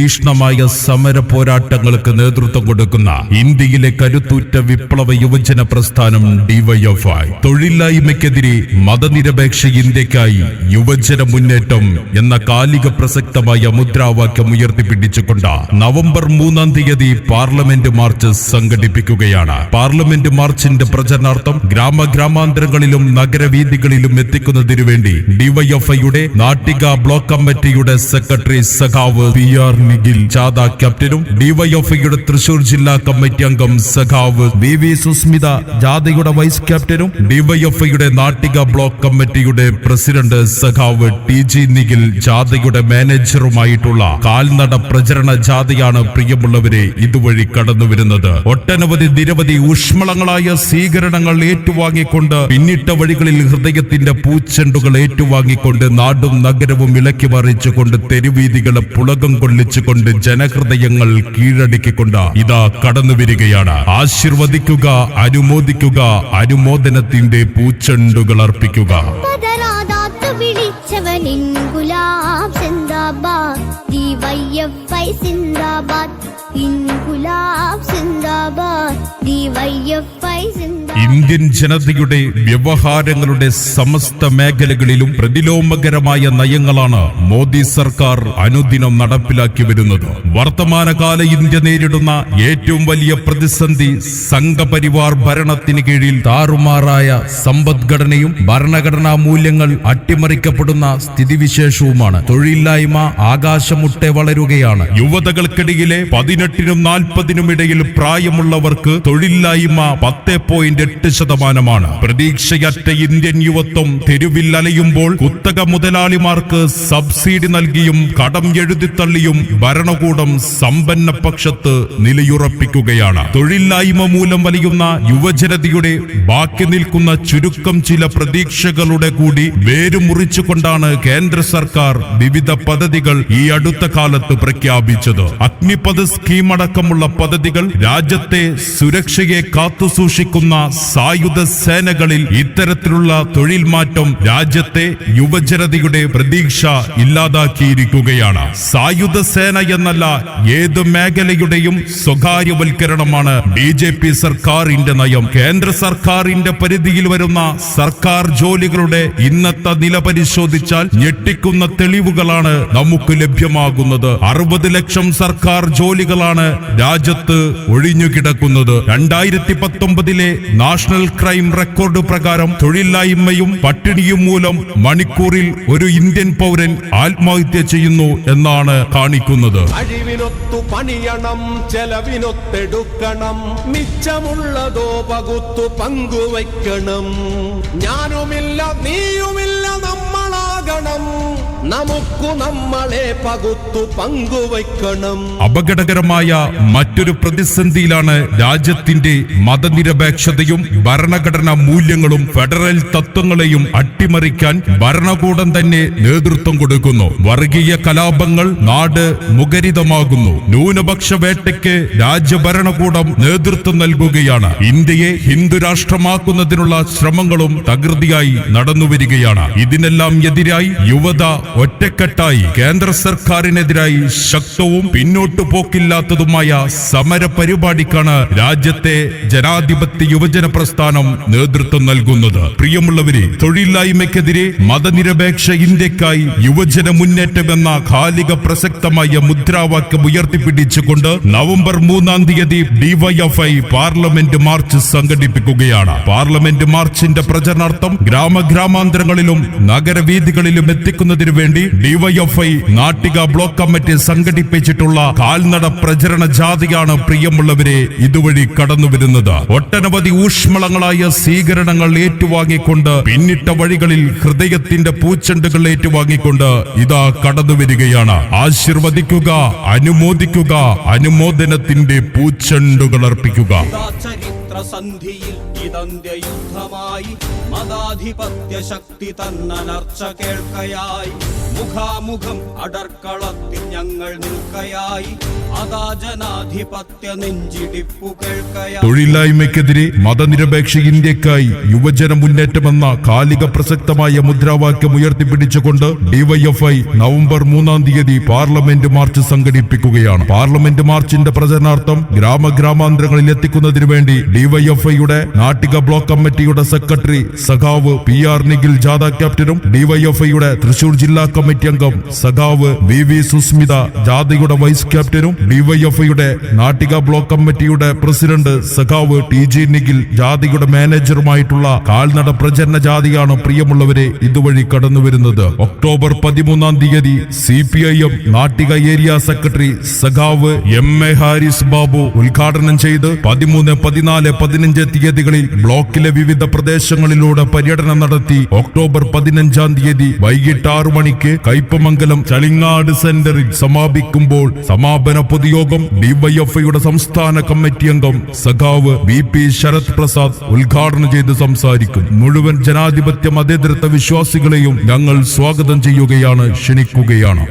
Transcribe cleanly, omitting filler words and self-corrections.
തീക്ഷ്ണമായ സമര പോരാട്ടങ്ങൾക്ക് നേതൃത്വം കൊടുക്കുന്ന ഇന്ത്യയിലെ കരുത്തുറ്റ വിപ്ലവ യുവജന പ്രസ്ഥാനം ഡിവൈഎഫ്ഐ തൊഴിലില്ലായ്മയ്ക്കെതിരെ മതനിരപേക്ഷ ഇന്ത്യക്കായി യുവജന മുന്നേറ്റം എന്ന കാലിക പ്രസക്തമായ മുദ്രാവാക്യം ഉയർത്തിപ്പിടിച്ചുകൊണ്ട് നവംബർ 3-ാം തീയതി പാർലമെന്റ് മാർച്ച് സംഘടിപ്പിക്കുകയാണ്. പാർലമെന്റ് മാർച്ചിന്റെ പ്രചരണാർത്ഥം ഗ്രാമാന്തരങ്ങളിലും നഗരവീഥികളിലും എത്തിക്കുന്നതിനു വേണ്ടി ഡിവൈഎഫ്ഐയുടെ നാട്ടിക ബ്ലോക്ക് കമ്മിറ്റിയുടെ സെക്രട്ടറി സഖാവ് PR നിഖിൽ ജാഥ ക്യാപ്റ്റനും ഡിവൈഎഫ്ഐയുടെ തൃശൂർ ജില്ലാ കമ്മിറ്റി അംഗം സഖാവ് VV സുസ്മിത ജാഥയുടെ വൈസ് ക്യാപ്റ്റനും ഡിവൈഎഫ്ഐയുടെ നാട്ടിക ബ്ലോക്ക് കമ്മിറ്റിയുടെ പ്രസിഡന്റ് സഖാവ് TG നിഖിൽ ജാഥയുടെ മാനേജറുമായിട്ടുള്ള കാൽനട പ്രചരണ ജാഥയാണ് പ്രിയമുള്ളവരെ ഇതുവഴി കടന്നുവരുന്നത്. ഒട്ടനവധി നിരവധി ഊഷ്മളങ്ങളായ സ്വീകരണങ്ങൾ ഏറ്റുവാങ്ങിക്കൊണ്ട് പിന്നിട്ട വഴികളിൽ ഹൃദയത്തിന്റെ പൂച്ചെണ്ടുകൾ ഏറ്റുവാങ്ങിക്കൊണ്ട് നാടും നഗരവും ഇളക്കി മറിച്ചുകൊണ്ട് തെരുവീതികളെ പുളകം കൊള്ളിച്ചുകൊണ്ട് ജനഹൃദയങ്ങൾ കീഴടക്കിക്കൊണ്ട് ഇതാ കടന്നുവരികയാണ്. ആശീർവദിക്കുക, അനുമോദിക്കുക, അനുമോദനത്തിന്റെ പൂച്ചെണ്ടുകൾ അർപ്പിക്കുക. ഇന്ത്യൻ ജനതയുടെ വ്യവഹാരങ്ങളുടെ സമസ്ത മേഖലകളിലും പ്രതിലോമകരമായ നയങ്ങളാണ് മോദി സർക്കാർ അനുദിനം നടപ്പിലാക്കി വരുന്നത്. വർത്തമാനകാല ഇന്ത്യ നേരിടുന്ന ഏറ്റവും വലിയ പ്രതിസന്ധി സംഘപരിവാർ ഭരണത്തിന് കീഴിൽ താറുമാറായ സമ്പദ്ഘടനയും ഭരണഘടനാ മൂല്യങ്ങൾ അട്ടിമറിക്കപ്പെടുന്ന സ്ഥിതിവിശേഷവുമാണ്. തൊഴിലില്ലായ്മ ആകാശമുട്ടെ വളരുകയാണ്. യുവതകൾക്കിടയിലെ 18-നും 40-നും ഇടയിൽ പ്രായമുള്ളവർക്ക് തൊഴിലില്ലായ്മ 10.8%. പ്രതീക്ഷയറ്റ ഇന്ത്യൻ യുവത്വം തെരുവിൽ അലയുമ്പോൾ കുത്തക മുതലാളിമാർക്ക് സബ്സിഡി നൽകിയും കടം എഴുതിത്തള്ളിയും ഭരണകൂടം സമ്പന്ന പക്ഷത്ത് നിലയുറപ്പിക്കുകയാണ്. തൊഴിലില്ലായ്മ മൂലം വലിയുന്ന യുവജനതയുടെ ബാക്കി നിൽക്കുന്ന ചുരുക്കം ചില പ്രതീക്ഷകളുടെ കൂടി വേരുമുറിച്ചുകൊണ്ടാണ് കേന്ദ്ര സർക്കാർ വിവിധ പദ്ധതികൾ ഈ അടുത്ത കാലത്ത് പ്രഖ്യാപിച്ചത്. അഗ്നിപഥ് സ്കീം അടക്കമുള്ള പദ്ധതികൾ രാജ്യത്തെ സുരക്ഷയെ കാത്തുസൂക്ഷിക്കുന്ന സായുധ സേനകളിൽ ഇത്തരത്തിലുള്ള തൊഴിൽ മാറ്റം രാജ്യത്തെ യുവജനതയുടെ പ്രതീക്ഷ ഇല്ലാതാക്കിയിരിക്കുകയാണ്. സായുധ സേന എന്നല്ല, ഏത് മേഖലയുടെയും സ്വകാര്യവൽക്കരണമാണ് BJP സർക്കാരിന്റെ നയം. കേന്ദ്ര സർക്കാരിന്റെ പരിധിയിൽ വരുന്ന സർക്കാർ ജോലികളുടെ ഇന്നത്തെ നില പരിശോധിച്ചാൽ ഞെട്ടിക്കുന്ന തെളിവുകളാണ് നമുക്ക് ലഭ്യമാകുന്നത്. 60 ലക്ഷം സർക്കാർ ജോലികളാണ് രാജ്യത്ത് ഒഴിഞ്ഞുകിടക്കുന്നത്. 2019 നാഷണൽ ക്രൈം റെക്കോർഡ് പ്രകാരം തൊഴിലില്ലായ്മയും പട്ടിണിയും മൂലം മണിക്കൂറിൽ ഒരു ഇന്ത്യൻ പൗരൻ ആത്മഹത്യ ചെയ്യുന്നു എന്നാണ് കാണിക്കുന്നത്. അഴിവിനൊത്തു പണിയണം, ചെലവിനൊത്തെടുക്കണം, മിച്ചമുള്ളതോ പകുത്തു പങ്കുവയ്ക്കണം. ഞാനുമില്ല നീയുമില്ല നമ്മളാകണം, നമുക്കു നമ്മളെ പകുത്തു പങ്കുവയ്ക്കണം. അപകടകരമായ മറ്റൊരു പ്രതിസന്ധിയിലാണ് രാജ്യത്തിന്റെ മതനിരപേക്ഷതയും ഭരണഘടനാ മൂല്യങ്ങളും ഫെഡറൽ തത്വങ്ങളെയും അട്ടിമറിക്കാൻ ഭരണകൂടം തന്നെ നേതൃത്വം കൊടുക്കുന്നു. വർഗീയ കലാപങ്ങൾ നാട് മുഖരിതമാകുന്നു. ന്യൂനപക്ഷ വേട്ടയ്ക്ക് രാജ്യഭരണകൂടം നേതൃത്വം നൽകുകയാണ്. ഇന്ത്യയെ ഹിന്ദുരാഷ്ട്രമാക്കുന്നതിനുള്ള ശ്രമങ്ങളും തകൃതിയായി നടന്നുവരികയാണ്. ഇതിനെല്ലാം എതിരായി യുവത ഒറ്റക്കെട്ടായി കേന്ദ്ര സർക്കാരിനെതിരായി ശക്തവും പിന്നോട്ടു പോക്കില്ലാത്തതുമായ സമര പരിപാടിക്കാണ് രാജ്യത്തെ ജനാധിപത്യ യുവജന പ്രസ്ഥാനം നേതൃത്വം നൽകുന്നത്. പ്രിയമുള്ളവരെ, തൊഴിലില്ലായ്മയ്ക്കെതിരെ മതനിരപേക്ഷ ഇന്ത്യക്കായി യുവജന മുന്നേറ്റം എന്ന കാലിക പ്രസക്തമായ മുദ്രാവാക്യം ഉയർത്തിപ്പിടിച്ചുകൊണ്ട് നവംബർ 3-ാം തീയതി ഡിവൈഎഫ്ഐ പാർലമെന്റ് മാർച്ച് സംഘടിപ്പിക്കുകയാണ്. പാർലമെന്റ് മാർച്ചിന്റെ പ്രചരണാർത്ഥം ഗ്രാമാന്തരങ്ങളിലും നഗരവീഥികളിലും എത്തിക്കുന്നതിനു വേണ്ടി ഡിവൈഎഫ്ഐ നാട്ടിക ബ്ലോക്ക് കമ്മിറ്റി സംഘടിപ്പിച്ചിട്ടുള്ള കാൽനട പ്രചരണ ജാഥയാണ് പ്രിയമുള്ളവരെ ഇതുവഴി കടന്നുവരുന്നത്. ഒട്ടനവധി ഊഷ്മളങ്ങളായ സ്വീകരണങ്ങൾ ഏറ്റുവാങ്ങിക്കൊണ്ട് പിന്നിട്ട വഴികളിൽ ഹൃദയത്തിന്റെ പൂച്ചെണ്ടുകൾ ഏറ്റുവാങ്ങിക്കൊണ്ട് ഇതാ കടന്നുവരികയാണ്. ആശീർവദിക്കുക, അനുമോദിക്കുക, അനുമോദനത്തിന്റെ പൂച്ചെണ്ടുകൾ അർപ്പിക്കുക. സന്ധിയിൽ ഇതന്ത്യയുദ്ധമായി മതാധിപത്യ ശക്തി തന്നനർച്ച കേൾക്കയായി മുഖാമുഖം അടർക്കളത്തിൽ ഞങ്ങൾ നിൽക്കയായി അതാ ജനാധിപത്യ നെഞ്ചിടിപ്പു കേൾക്കയാ. തൊഴിലില്ലായ്മയ്ക്കെതിരെ മതനിരപേക്ഷ ഇന്ത്യക്കായി യുവജന മുന്നേറ്റമെന്ന കാലിക പ്രസക്തമായ മുദ്രാവാക്യം ഉയർത്തിപ്പിടിച്ചുകൊണ്ട് ഡിവൈഎഫ്ഐ നവംബർ 3-ാം തീയതി പാർലമെന്റ് മാർച്ച് സംഘടിപ്പിക്കുകയാണ്. പാർലമെന്റ് മാർച്ചിന്റെ പ്രചരണാർത്ഥം ഗ്രാമഗ്രാമാന്തരങ്ങളിൽ എത്തിക്കുന്നതിനു വേണ്ടി ഡിവൈഎഫ്ഐയുടെ നാട്ടിക ബ്ലോക്ക് കമ്മിറ്റിയുടെ സെക്രട്ടറി സഖാവ് PR നിഖിൽ ജാഥ ക്യാപ്റ്റനും ഡിവൈഎഫ്ഐയുടെ തൃശൂർ ജില്ലാ കമ്മിറ്റി അംഗം സഖാവ് VV സുസ്മിത ജാഥയുടെ വൈസ് ക്യാപ്റ്റനും ഡിവൈഎഫ്ഐയുടെ നാട്ടിക ബ്ലോക്ക് കമ്മിറ്റിയുടെ പ്രസിഡന്റ് സഖാവ് TG നിഖിൽ ജാഥയുടെ മാനേജറുമായിട്ടുള്ള കാൽനട പ്രചരണ ജാഥയാണ് പ്രിയമുള്ളവരെ ഇതുവഴി കടന്നുവരുന്നത്. ഒക്ടോബർ 13-ാം തീയതി CPIM നാട്ടിക ഏരിയ സെക്രട്ടറി സഖാവ് MA ഹാരിസ് ബാബു ഉദ്ഘാടനം ചെയ്ത് 13, 14, 15 തീയതികളിൽ ബ്ലോക്കിലെ വിവിധ പ്രദേശങ്ങളിലൂടെ പര്യടനം നടത്തി ഒക്ടോബർ 15-ാം തീയതി വൈകിട്ട് 6 മണിക്ക് കയ്പമംഗലം ചളിങ്ങാട് സെന്ററിൽ സമാപിക്കുമ്പോൾ സമാപന പൊതുയോഗം ഡിവൈഎഫ്ഐയുടെ സംസ്ഥാന കമ്മിറ്റി അംഗം സഖാവ് BP ശരത് പ്രസാദ് ഉദ്ഘാടനം ചെയ്ത് സംസാരിക്കും. മുഴുവൻ ജനാധിപത്യ മതേതരത്വ വിശ്വാസികളെയും ഞങ്ങൾ സ്വാഗതം ചെയ്യുകയാണ്, ക്ഷണിക്കുകയാണ്.